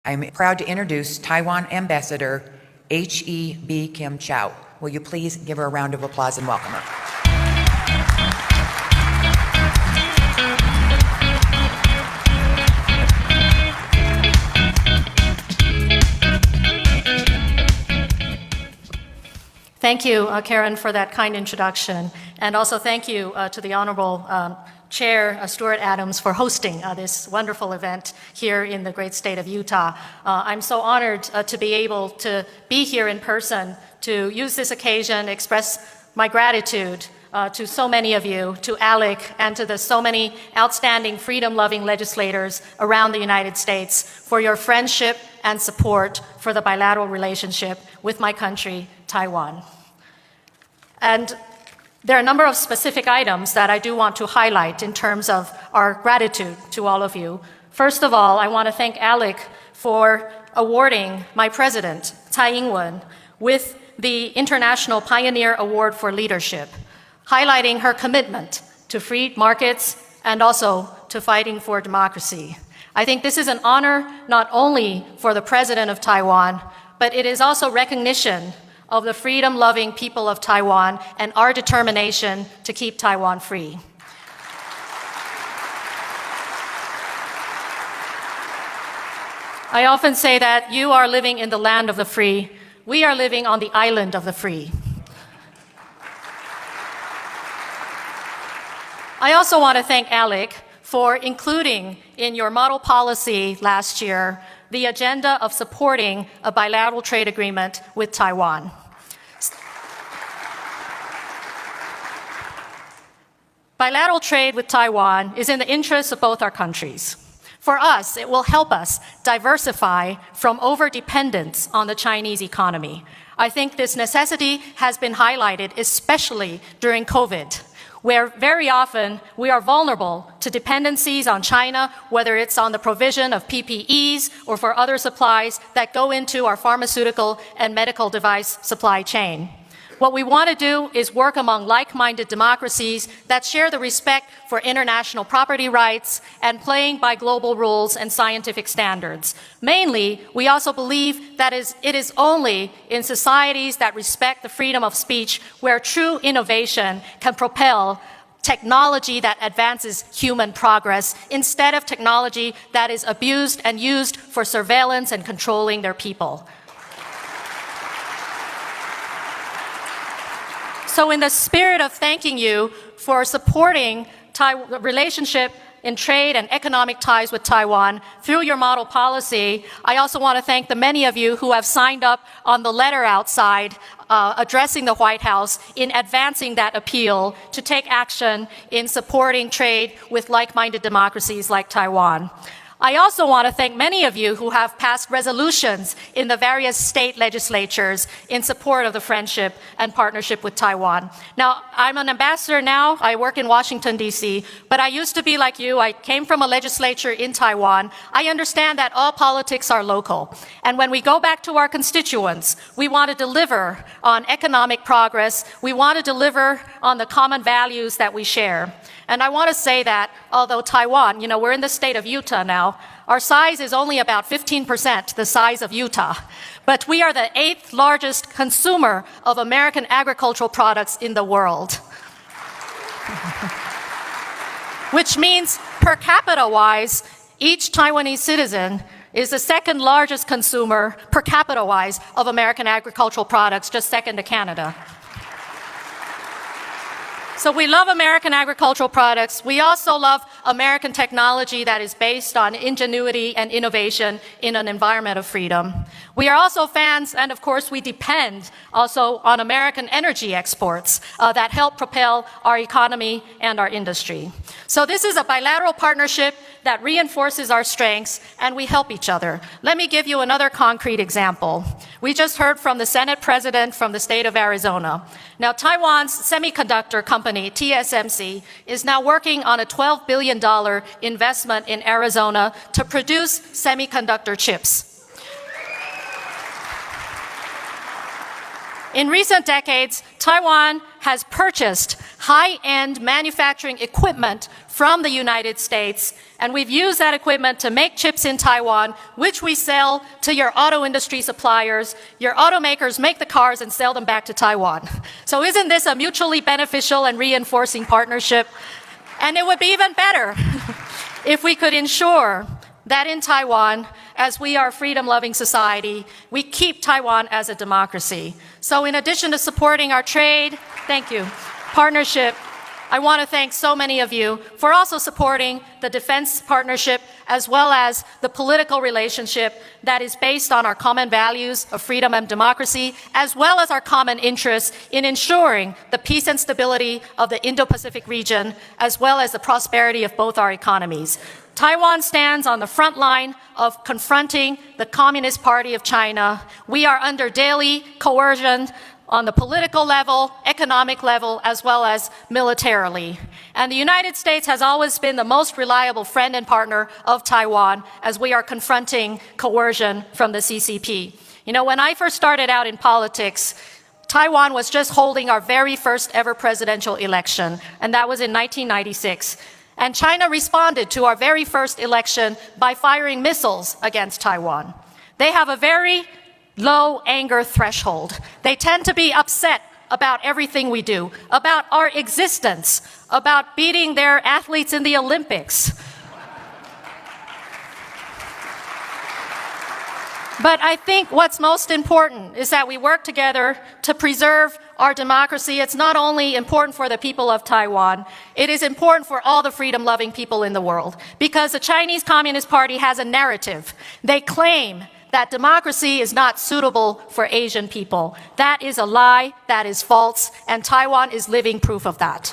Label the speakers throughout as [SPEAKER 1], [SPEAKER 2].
[SPEAKER 1] I'm proud to introduce Taiwan Ambassador H.E.B. Kim Chow. Will you please give her a round of applause and welcome her?
[SPEAKER 2] Thank you, Karen, for that kind introduction. And also thank you to the Honorable Chair Stuart Adams for hosting this wonderful event here in the great state of Utah. I'm so honored to be able to be here in person to use this occasion, express my gratitude to so many of you, to Alec, and to the so many outstanding freedom-loving legislators around the United States for your friendship and support for the bilateral relationship with my country, Taiwan. And there are a number of specific items that I do want to highlight in terms of our gratitude to all of you. First of all, I want to thank Alec for awarding my president, Tsai Ing-wen, with the International Pioneer Award for Leadership, highlighting her commitment to free markets and also to fighting for democracy. I think this is an honor not only for the president of Taiwan, but it is also recognition of the freedom-loving people of Taiwan and our determination to keep Taiwan free. I often say that you are living in the land of the free. We are living on the island of the free. I also want to thank Alec for including in your model policy last year the agenda of supporting a bilateral trade agreement with Taiwan. Bilateral trade with Taiwan is in the interest of both our countries. For us, it will help us diversify from over-dependence on the Chinese economy. I think this necessity has been highlighted, especially during COVID, where very often we are vulnerable to dependencies on China, whether it's on the provision of PPEs or for other supplies that go into our pharmaceutical and medical device supply chain. What we want to do is work among like-minded democracies that share the respect for international property rights and playing by global rules and scientific standards. Mainly, we also believe that it is only in societies that respect the freedom of speech where true innovation can propel technology that advances human progress instead of technology that is abused and used for surveillance and controlling their people. So in the spirit of thanking you for supporting the relationship in trade and economic ties with Taiwan through your model policy, I also want to thank the many of you who have signed up on the letter outside addressing the White House in advancing that appeal to take action in supporting trade with like-minded democracies like Taiwan. I also want to thank many of you who have passed resolutions in the various state legislatures in support of the friendship and partnership with Taiwan. Now, I'm an ambassador now. I work in Washington, D.C., but I used to be like you. I came from a legislature in Taiwan. I understand that all politics are local. And when we go back to our constituents, we want to deliver on economic progress. We want to deliver on the common values that we share. And I want to say that although Taiwan, we're in the state of Utah now, our size is only about 15% the size of Utah. But we are the 8th largest consumer of American agricultural products in the world. Which means per capita-wise, each Taiwanese citizen is the 2nd largest consumer per capita-wise of American agricultural products, just second to Canada. So we love American agricultural products. We also love American technology that is based on ingenuity and innovation in an environment of freedom. We are also fans, and of course we depend also on American energy exports that help propel our economy and our industry. So this is a bilateral partnership that reinforces our strengths and we help each other. Let me give you another concrete example. We just heard from the Senate President from the state of Arizona. Now, Taiwan's semiconductor company, TSMC, is now working on a $12 billion investment in Arizona to produce semiconductor chips. In recent decades, Taiwan has purchased high-end manufacturing equipment from the United States, and we've used that equipment to make chips in Taiwan, which we sell to your auto industry suppliers. Your automakers make the cars and sell them back to Taiwan. So isn't this a mutually beneficial and reinforcing partnership? And it would be even better if we could ensure that in Taiwan, as we are a freedom-loving society, we keep Taiwan as a democracy. So in addition to supporting our trade, partnership, I want to thank so many of you for also supporting the defense partnership as well as the political relationship that is based on our common values of freedom and democracy, as well as our common interests in ensuring the peace and stability of the Indo-Pacific region, as well as the prosperity of both our economies. Taiwan stands on the front line of confronting the Communist Party of China. We are under daily coercion on the political level, economic level, as well as militarily. And the United States has always been the most reliable friend and partner of Taiwan as we are confronting coercion from the CCP. You know, when I first started out in politics, Taiwan was just holding our very first ever presidential election, and that was in 1996. And China responded to our very first election by firing missiles against Taiwan. They have a very low anger threshold. They tend to be upset about everything we do, about our existence, about beating their athletes in the Olympics. But I think what's most important is that we work together to preserve our democracy. It's not only important for the people of Taiwan, it is important for all the freedom-loving people in the world, because the Chinese Communist Party has a narrative. They claim that democracy is not suitable for Asian people. That is a lie, that is false, and Taiwan is living proof of that.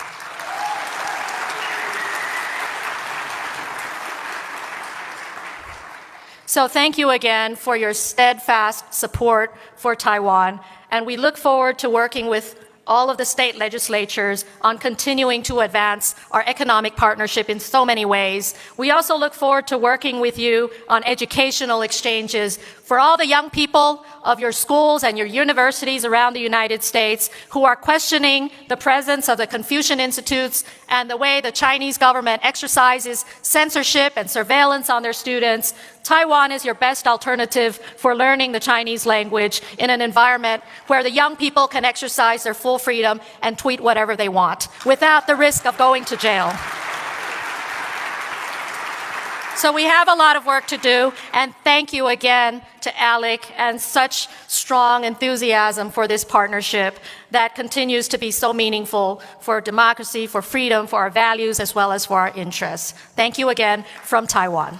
[SPEAKER 2] So thank you again for your steadfast support for Taiwan, and we look forward to working with all of the state legislatures on continuing to advance our economic partnership in so many ways. We also look forward to working with you on educational exchanges for all the young people of your schools and your universities around the United States who are questioning the presence of the Confucian Institutes and the way the Chinese government exercises censorship and surveillance on their students. Taiwan is your best alternative for learning the Chinese language in an environment where the young people can exercise their full freedom and tweet whatever they want without the risk of going to jail. So we have a lot of work to do, and thank you again to Alec and such strong enthusiasm for this partnership that continues to be so meaningful for democracy, for freedom, for our values, as well as for our interests. Thank you again from Taiwan.